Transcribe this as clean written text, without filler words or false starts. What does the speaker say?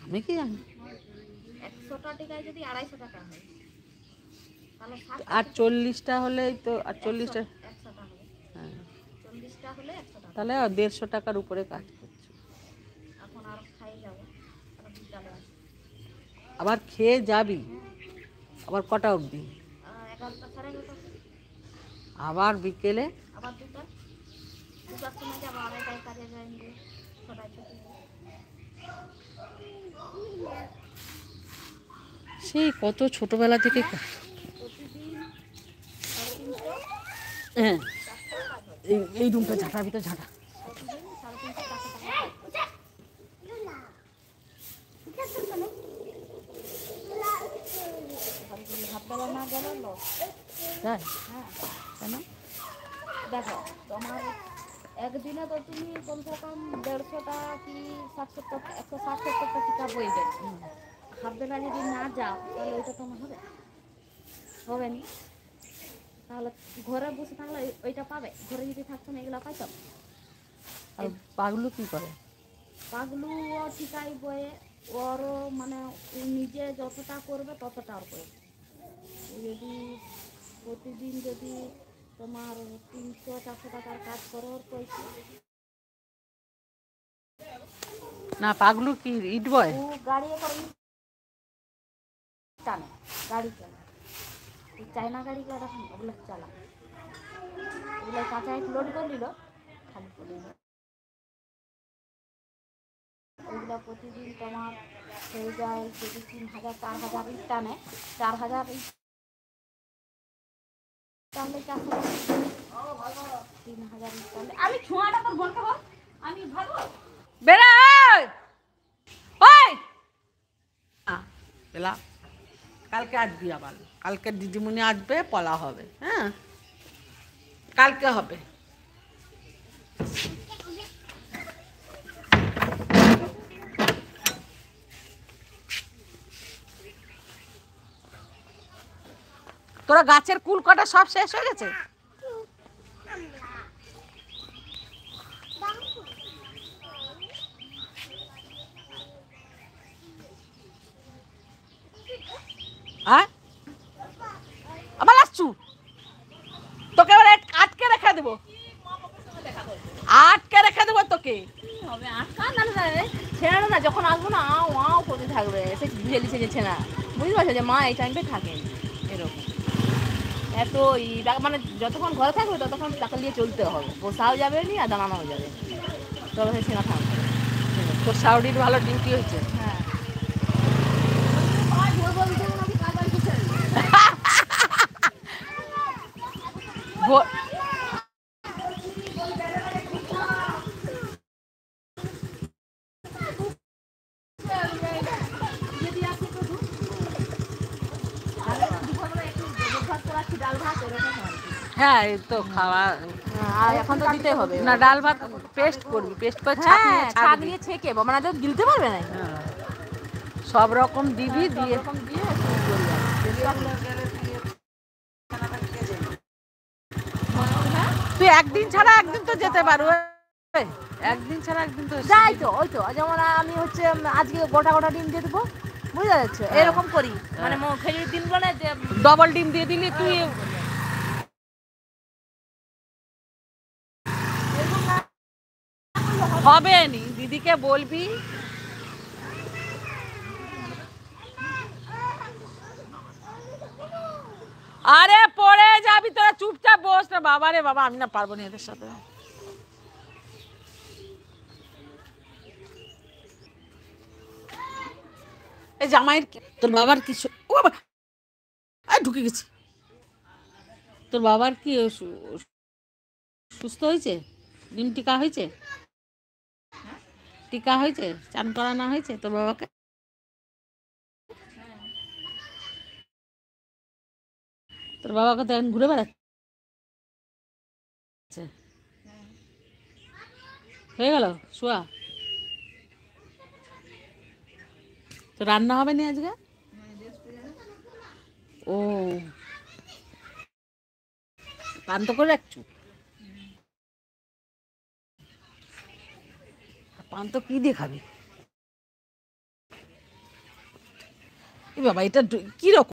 আমি কি জানি। 100টা টিকায় যদি 250 টাকা হয় তাহলে আর 40টা হলেই তো, আর 40টা, 100টা হবে, হ্যাঁ 40টা হলে 100 টাকা। তাহলে 150 টাকার উপরে কাজ করছে। এখন আর খাই যাবো, আর বিকালে আসবো। আবার খেয়ে যাবি? আবার কটা অবধি? 11টা, সাড়ে 11টা, আবার বিকেলে? আবার দুটার সময় যাবো, আড়াইটায় কাজে যাই, 6টায় ছুটি। সেই কত ছোটবেলা থেকে প্রতিদিন 350, হ্যাঁ 400 কাজ হয়। এই রুমটা ঝাঁটার ভিতর ঝাঁটা। প্রতিদিন 350, 400 টাকা কাজ করে। হাতবেলা না গেলে লস। তাই? হ্যাঁ, কেন? দেখো তোমার একদিনে তো তুমি কমসে কম 150টা কি 60-70, 160-70টা টিকা বইবে। হাফ বেলা যদি না যাও তাহলে ওইটা তোমার হবে নি। তাহলে ঘরে বসে থাকলে ওইটা পাবে, ঘরে যদি থাকতো না এগুলো পাইতাম। আর পাগলু কি করে? পাগলু ও টিকাই বয়ে, ওরও মানে ও নিজে যতটা করবে ততটা ওর করবে। যদি প্রতিদিন যদি তোমার 300-400 টাকার কাজ করো, ওর পয়সা। না পাগলু কি ইট বয়? ও গাড়ি করে টানে, গাড়ি চালায়, এই চায়না গাড়িগুলো দেখুন ওগুলো চালায়, ওগুলো কাঁচা ইট লোড করে নিল, খালি করে নিল। ওইগুলো প্রতিদিন তোমার হয়ে যায় যদি 3000, 4000 ইট টানে, 4000 ইট টানলে 400 টাকা, 3000 ইট টানলে। আমি ছোঁয়াটা তোর বোনকে বল, আমি ভালো বেড়া ওই বেলা। কালকে আসবি আবার, কালকে দিদিমণি আসবে, পলা হবে, হ্যাঁ কালকে হবে। তোরা গাছের কুল কটা সব শেষ হয়ে গেছে? হ্যাঁ আবার আসছু, তোকে এবার আটকে রেখে দেবো, আটকে রেখে দেবো তোকে। হবে আটকা না ছেড়ে না, যখন আসবো না আও আও করতে থাকবে, সে বুঝে লিখে গেছে না, বুঝতে পারছো যে মা এই টাইমটা থাকেন এরকম। এত মানে যতক্ষণ ঘরে থাকবে ততক্ষণ টাকা নিয়ে চলতে হবে, বসাও যাবে নি আর দাঁড়ানোও যাবে, তবে সে ছেনা থাকবে। তোর শাওরির ভালো ডিউটি হয়েছে। হ্যাঁ ডাল ভাত এরকম হয়। হ্যাঁ এই তো খাওয়া। আর এখন তো দিতে হবে না ডাল ভাত পেস্ট করবি, পেস্ট করে ছাঁক হ্যাঁ, নিয়ে ছাগ ছাড়বি। নিয়ে ছেঁকে মানে তো গিলতে পারবে না। হ্যাঁ, সব রকম দিবি, দিয়ে এরকম দিয়ে শুরু করবে। তুই একদিন ছাড়া একদিন তো যেতে পারো, একদিন ছাড়া একদিন তো যাই তো, ওই তো যেমন আমি হচ্ছে আজকে গোটা গোটা ডিম দিয়ে দেবো, বুঝতে যাচ্ছে এরকম করি, মানে খেজুরির দিন বলে যে ডবল ডিম দিয়ে দিলি তুই। হবে নি, দিদিকে বলবি। আরে পড়ে যাবি তোরা, চুপচাপ বস না। বাবা রে বাবা, আমি না পারবো না এদের সাথে। এই জামাইয়ের তোর বাবার কি ও বাবা ঢুকে গেছি। তোর বাবার কি সুস্থ হয়েছে? ডিম টিকা হয়েছে? টিকা হয়েছে? চান করানো হয়েছে তোর বাবাকে? তোর বাবাকে তো এখন ঘুরে বেড়াচ্ছে। হয়ে গেল শোয়া? তো রান্না হবে না আজকে? ও পান্ত করে রাখছু? পান্ত কি দিয়ে খাবি? বাবা এটা কীরকম